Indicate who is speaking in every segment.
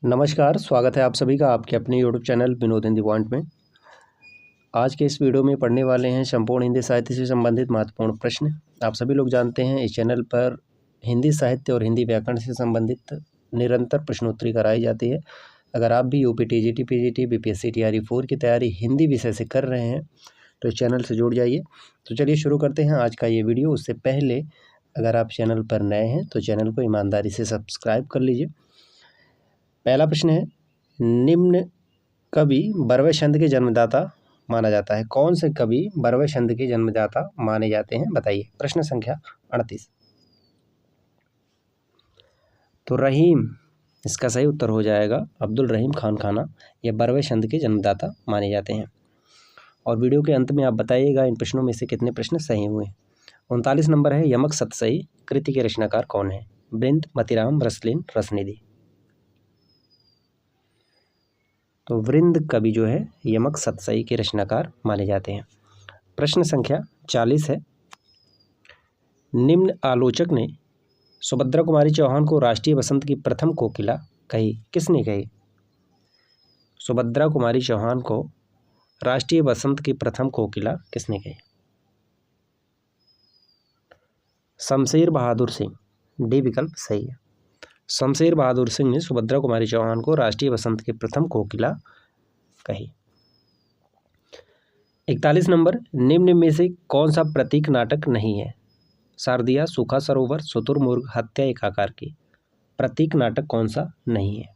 Speaker 1: नमस्कार, स्वागत है आप सभी का आपके अपने YouTube channel Vinod Hindi point में। आज के इस वीडियो में पढ़ने वाले हैं संपूर्ण हिंदी साहित्य से संबंधित महत्वपूर्ण प्रश्न। आप सभी लोग जानते हैं इस चैनल पर हिंदी साहित्य और हिंदी व्याकरण से संबंधित निरंतर प्रश्नोत्तरी कराई जाती है। अगर आप भी UP TGT PGT BPSC TRE 4 की तैयारी हिंदी विषय से कर रहे हैं तो इस चैनल से जुड़ जाइए। तो चलिए शुरू करते हैं आज का ये वीडियो। उससे पहले अगर आप चैनल पर नए हैं तो चैनल को ईमानदारी से सब्सक्राइब कर लीजिए। पहला प्रश्न है, निम्न कवि बरवे छंद के जन्मदाता माना जाता है। कौन से कवि बरवे छंद के जन्मदाता माने जाते हैं, बताइए। प्रश्न संख्या 38। तो रहीम, इसका सही उत्तर हो जाएगा अब्दुल रहीम खान खाना। ये बरवे छंद के जन्मदाता माने जाते हैं। और वीडियो के अंत में आप बताइएगा इन प्रश्नों में से कितने प्रश्न सही हुए। 39 नंबर है, यमक सतसई कृति के रचनाकार कौन है। वृंद, मतिराम, रसलीन, रसनिधि। तो वृंद कवि जो है यमक सतसई के रचनाकार माने जाते हैं। प्रश्न संख्या 40 है, निम्न आलोचक ने सुभद्रा कुमारी चौहान को राष्ट्रीय बसंत की प्रथम कोकिला कही। किसने कही? सुभद्रा कुमारी चौहान को राष्ट्रीय बसंत की प्रथम कोकिला किसने कही? शमशेर बहादुर सिंह। डी विकल्प सही है। शमशेर बहादुर सिंह ने सुभद्रा कुमारी चौहान को राष्ट्रीय बसंत की प्रथम कोकिला कही। 41 नंबर, निम्न में से कौन सा प्रतीक नाटक नहीं है। शारदिया, सूखा सरोवर, शुतुरमुर्ग, हत्या एकाकार की। प्रतीक नाटक कौन सा नहीं है?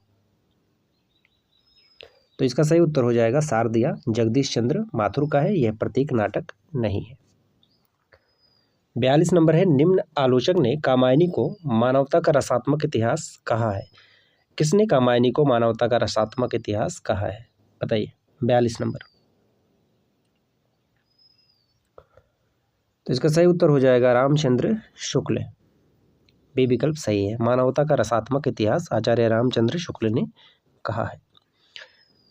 Speaker 1: तो इसका सही उत्तर हो जाएगा शारदिया, जगदीश चंद्र माथुर का है। यह प्रतीक नाटक नहीं है। 42 नंबर है, निम्न आलोचक ने कामायनी को मानवता का रसात्मक इतिहास कहा है। किसने कामायनी को मानवता का रसात्मक इतिहास कहा है, बताइए। 42 नंबर। तो इसका सही उत्तर हो जाएगा रामचंद्र शुक्ल। बी विकल्प सही है। मानवता का रसात्मक इतिहास आचार्य रामचंद्र शुक्ल ने कहा है।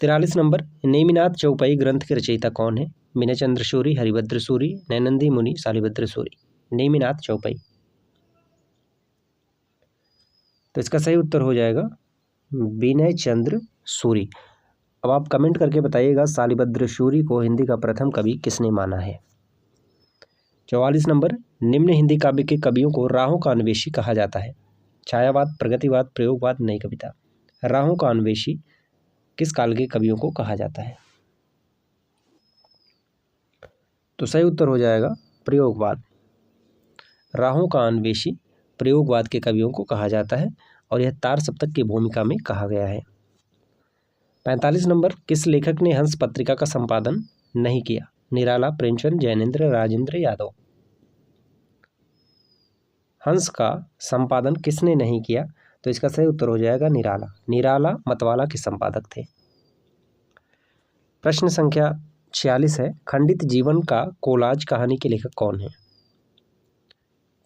Speaker 1: 43 नंबर, नेमिनाथ चौपाई ग्रंथ के रचयिता कौन है। मीनचंद्र सूरी, हरिभद्र सूरी, नैनंदी मुनि, शालिभद्र सूरी। नेमिनाथ चौपाई। तो इसका सही उत्तर हो जाएगा विनय चंद्र सूरी। अब आप कमेंट करके बताइएगा शालिभद्र सूरी को हिंदी का प्रथम कवि किसने माना है। 44 नंबर, निम्न हिंदी काव्य के कवियों को राहों का अन्वेषी कहा जाता है। छायावाद, प्रगतिवाद, प्रयोगवाद, नई कविता। राहों का अन्वेषी किस काल के कवियों को कहा जाता है? तो सही उत्तर हो जाएगा प्रयोगवाद। राहों का अन्वेषी प्रयोगवाद के कवियों को कहा जाता है और यह तार सप्तक की भूमिका में कहा गया है। 45 नंबर, किस लेखक ने हंस पत्रिका का संपादन नहीं किया। निराला, प्रेमचंद, जैनेन्द्र, राजेंद्र यादव। हंस का संपादन किसने नहीं किया? तो इसका सही उत्तर हो जाएगा निराला। निराला मतवाला के संपादक थे। प्रश्न संख्या 46 है, खंडित जीवन का कोलाज कहानी के लेखक कौन है।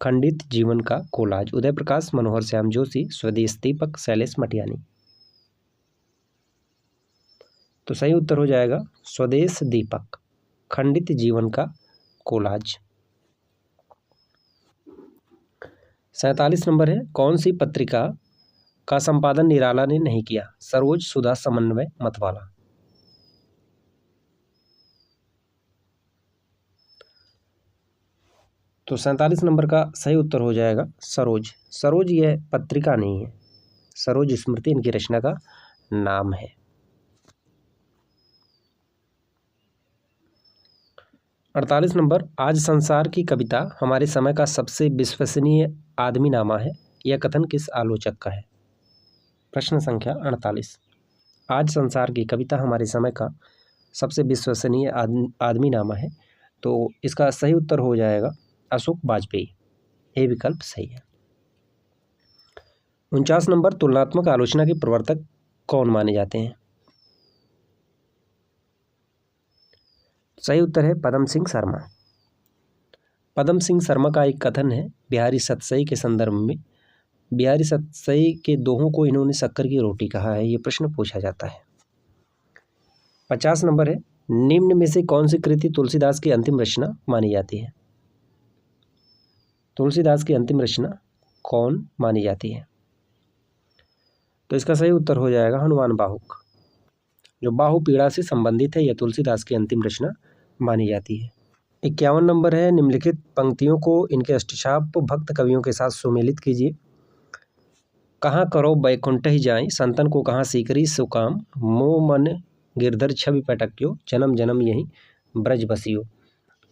Speaker 1: खंडित जीवन का कोलाज उदय प्रकाश, मनोहर श्याम जोशी, स्वदेश दीपक, शैलेश मटियानी। तो सही उत्तर हो जाएगा स्वदेश दीपक। खंडित जीवन का कोलाज। 47 नंबर है, कौन सी पत्रिका का संपादन निराला ने नहीं किया। सरोज, सुधा, समन्वय, मतवाला। तो 47 नंबर का सही उत्तर हो जाएगा सरोज। सरोज यह पत्रिका नहीं है, सरोज स्मृति इनकी रचना का नाम है। 48 नंबर, आज संसार की कविता हमारे समय का सबसे विश्वसनीय आदमीनामा है। यह कथन किस आलोचक का है। प्रश्न संख्या 48। आज संसार की कविता हमारे समय का सबसे विश्वसनीय आदमीनामा है। तो इसका सही उत्तर हो जाएगा अशोक वाजपेयी। ए विकल्प सही है। 49 नंबर, तुलनात्मक आलोचना के प्रवर्तक कौन माने जाते हैं। सही उत्तर है पदम सिंह शर्मा। पदम सिंह शर्मा का एक कथन है बिहारी सतसई के संदर्भ में। बिहारी सतसई के दोहों को इन्होंने शक्कर की रोटी कहा है। ये प्रश्न पूछा जाता है। 50 नंबर है, निम्न में से कौन सी कृति तुलसीदास की अंतिम रचना मानी जाती है। तुलसीदास की अंतिम रचना कौन मानी जाती है। तो इसका सही उत्तर हो जाएगा हनुमान बाहुक, जो बाहु पीड़ा से संबंधित है। यह तुलसीदास की अंतिम रचना मानी जाती है। 51 नंबर है, निम्नलिखित पंक्तियों को इनके अष्टछाप भक्त कवियों के साथ सुमेलित कीजिए। कहाँ करो बैकुंठ ही जाए, संतन को कहाँ सीकरी सुकाम, मोह मन गिरधर छवि पटक्यो, जन्म जन्म यही ब्रज बसियो।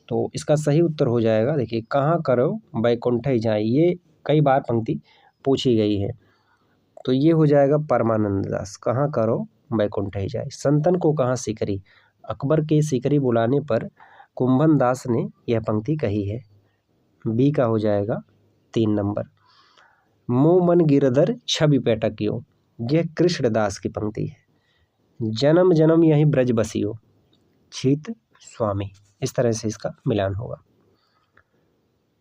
Speaker 1: तो इसका सही उत्तर हो जाएगा, देखिए, कहाँ करो बैकुंठ ही जाए, ये कई बार पंक्ति पूछी गई है। तो ये हो जाएगा परमानंद दास, कहाँ करो बैकुंठ ही जाए। संतन को कहाँ सीकरी, अकबर के सीकरी बुलाने पर कुंभन दास ने यह पंक्ति कही है। बी का हो जाएगा 3 नंबर। मोह मन गिरधर छवि पैटकियो, यह कृष्णदास की पंक्ति है। जन्म जन्म यही ब्रज बसियो, छीत स्वामी। इस तरह से इसका मिलान होगा।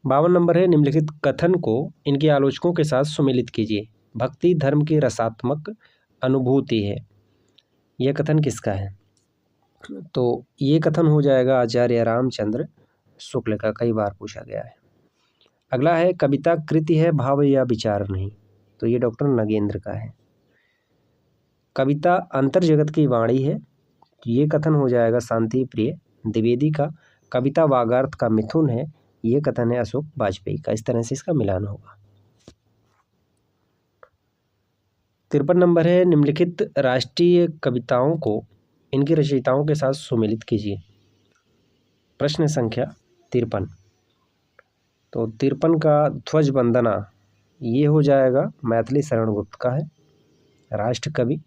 Speaker 1: 52 नंबर है, निम्नलिखित कथन को इनके आलोचकों के साथ सुमेलित कीजिए। भक्ति धर्म की रसात्मक अनुभूति है। यह कथन किसका है? तो ये कथन हो जाएगा आचार्य रामचंद्र शुक्ल का, कई बार पूछा गया है। अगला है, कविता कृति है भाव या विचार नहीं, तो ये डॉक्टर नगेंद्र का है। कविता अंतर जगत की वाणी है, ये कथन हो जाएगा शांति प्रिय द्विवेदी का। कविता वागार्थ का मिथुन है, ये कथन है अशोक वाजपेयी का। इस तरह से इसका मिलान होगा। 53 नंबर है, निम्नलिखित राष्ट्रीय कविताओं को इनके रचयिताओं के साथ सुमेलित कीजिए। प्रश्न संख्या 53। तो 53 का ध्वज वंदना, ये हो जाएगा मैथिली शरण गुप्त का है, राष्ट्र कवि।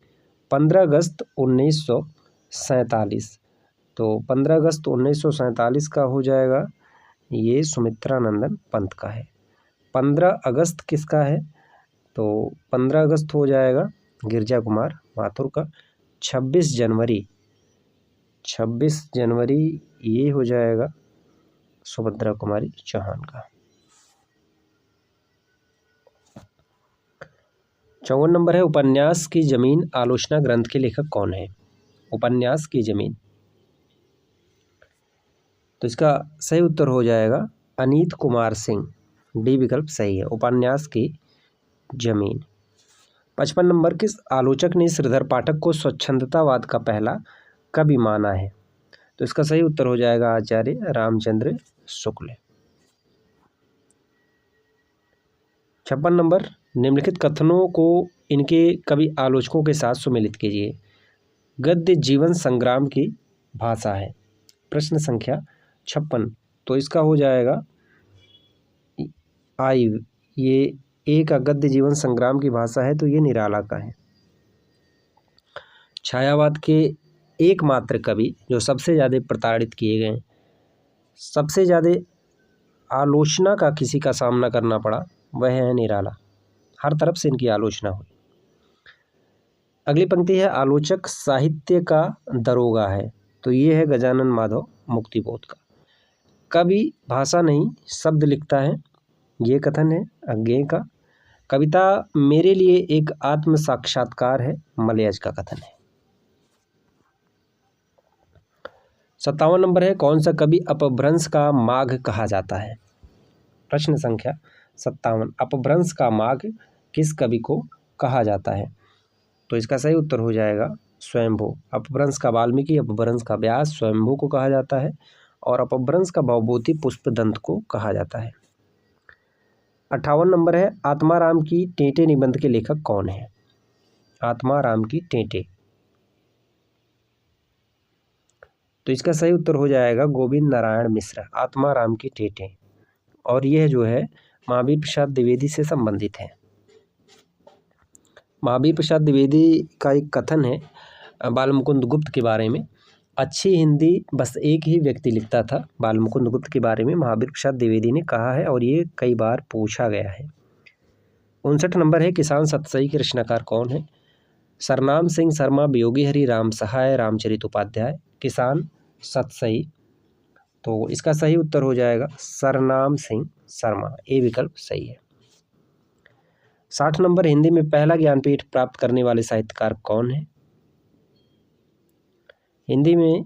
Speaker 1: 15 अगस्त 1947, तो 15 अगस्त 1947 का हो जाएगा, ये सुमित्रा नंदन पंत का है। 15 अगस्त किसका है? तो 15 अगस्त हो जाएगा गिरजा कुमार माथुर का। 26 जनवरी ये हो जाएगा सुभद्रा कुमारी चौहान का। 54 नंबर है, उपन्यास की जमीन आलोचना ग्रंथ के लेखक कौन है? उपन्यास की जमीन, तो इसका सही उत्तर हो जाएगा अनीत कुमार सिंह, डी विकल्प सही है, उपन्यास की जमीन। 55 नंबर, किस आलोचक ने श्रीधर पाठक को स्वच्छंदतावाद का पहला कवि माना है? तो इसका सही उत्तर हो जाएगा आचार्य रामचंद्र शुक्ल। 56 नंबर, निम्नलिखित कथनों को इनके कवि आलोचकों के साथ सुमेलित कीजिए। गद्य जीवन संग्राम की भाषा है। प्रश्न संख्या 56, तो इसका हो जाएगा आई, ये ए का गद्य जीवन संग्राम की भाषा है, तो ये निराला का है। छायावाद के एकमात्र कवि जो सबसे ज़्यादा प्रताड़ित किए गए, सबसे ज़्यादा आलोचना का किसी का सामना करना पड़ा, वह है निराला। हर तरफ से इनकी आलोचना हुई। अगली पंक्ति है, आलोचक साहित्य का दरोगा है, तो ये है गजानन माधव मुक्तिबोध का। कवि भाषा नहीं शब्द लिखता है, ये कथन है अज्ञेय का। कविता मेरे लिए एक आत्म साक्षात्कार है, मलयज का कथन है। 57 नंबर है, कौन सा कवि अपभ्रंश का माघ कहा जाता है? प्रश्न संख्या 57, अपभ्रंश का माघ किस कवि को कहा जाता है? तो इसका सही उत्तर हो जाएगा स्वयंभू। अपभ्रंश का वाल्मीकि, अपभ्रंश का व्यास, स्वयंभू को कहा जाता है, और अपभ्रंश का भवभूति पुष्पदंत को कहा जाता है। 58 नंबर है, आत्माराम की टेंटे निबंध के लेखक कौन है? आत्माराम की टेंटे, तो इसका सही उत्तर हो जाएगा गोविंद नारायण मिश्र, आत्माराम की टेंटे। और यह जो है महावीर प्रसाद द्विवेदी से संबंधित है। महावीर प्रसाद द्विवेदी का एक कथन है बालमुकुंद गुप्त के बारे में, अच्छी हिंदी बस एक ही व्यक्ति लिखता था। बालमुकुंद गुप्त के बारे में महावीर प्रसाद द्विवेदी ने कहा है, और ये कई बार पूछा गया है। 59 नंबर है, किसान सतसई के रचनाकार कौन है? सरनाम सिंह शर्मा, वियोगी हरि, राम सहाय, रामचरित उपाध्याय। किसान सतसई, तो इसका सही उत्तर हो जाएगा सरनाम सिंह शर्मा, ए विकल्प सही है। 60 नंबर, हिंदी में पहला ज्ञानपीठ प्राप्त करने वाले साहित्यकार कौन है? हिंदी में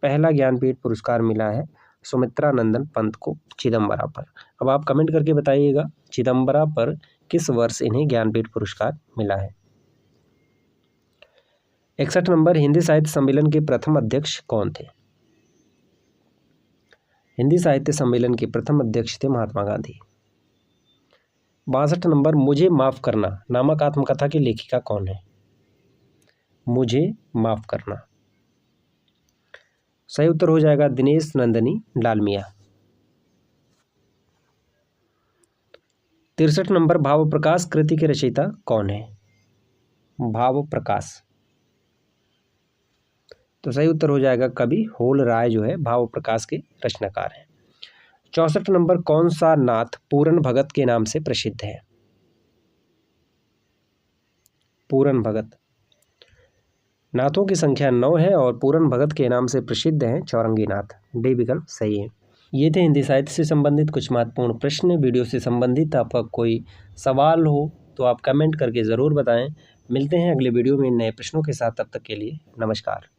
Speaker 1: पहला ज्ञानपीठ पुरस्कार मिला है सुमित्रा नंदन पंत को, चिदम्बरा पर। अब आप कमेंट करके बताइएगा चिदम्बरा पर किस वर्ष इन्हें ज्ञानपीठ पुरस्कार मिला है। 61 नंबर, हिंदी साहित्य सम्मेलन के प्रथम अध्यक्ष कौन थे? हिंदी साहित्य सम्मेलन के प्रथम अध्यक्ष थे महात्मा गांधी। 62 नंबर, मुझे माफ़ करना नामक आत्मकथा की लेखिका कौन है? मुझे माफ़ करना। सही उत्तर हो जाएगा दिनेश नंदिनी डालमिया। 63 नंबर, भाव प्रकाश कृति के रचयिता कौन है? भाव प्रकाश। तो सही उत्तर हो जाएगा कवि होल राय जो है भाव प्रकाश के रचनाकार हैं। 64 नंबर, कौन सा नाथ पूरन भगत के नाम से प्रसिद्ध है? पूरन भगत। नाथों की संख्या 9 है और पूरन भगत के नाम से प्रसिद्ध हैं चौरंगी नाथ। डी विकल्प सही है। ये थे हिंदी साहित्य से संबंधित कुछ महत्वपूर्ण प्रश्न। वीडियो से संबंधित आपका कोई सवाल हो तो आप कमेंट करके ज़रूर बताएं। मिलते हैं अगले वीडियो में नए प्रश्नों के साथ, तब तक के लिए नमस्कार।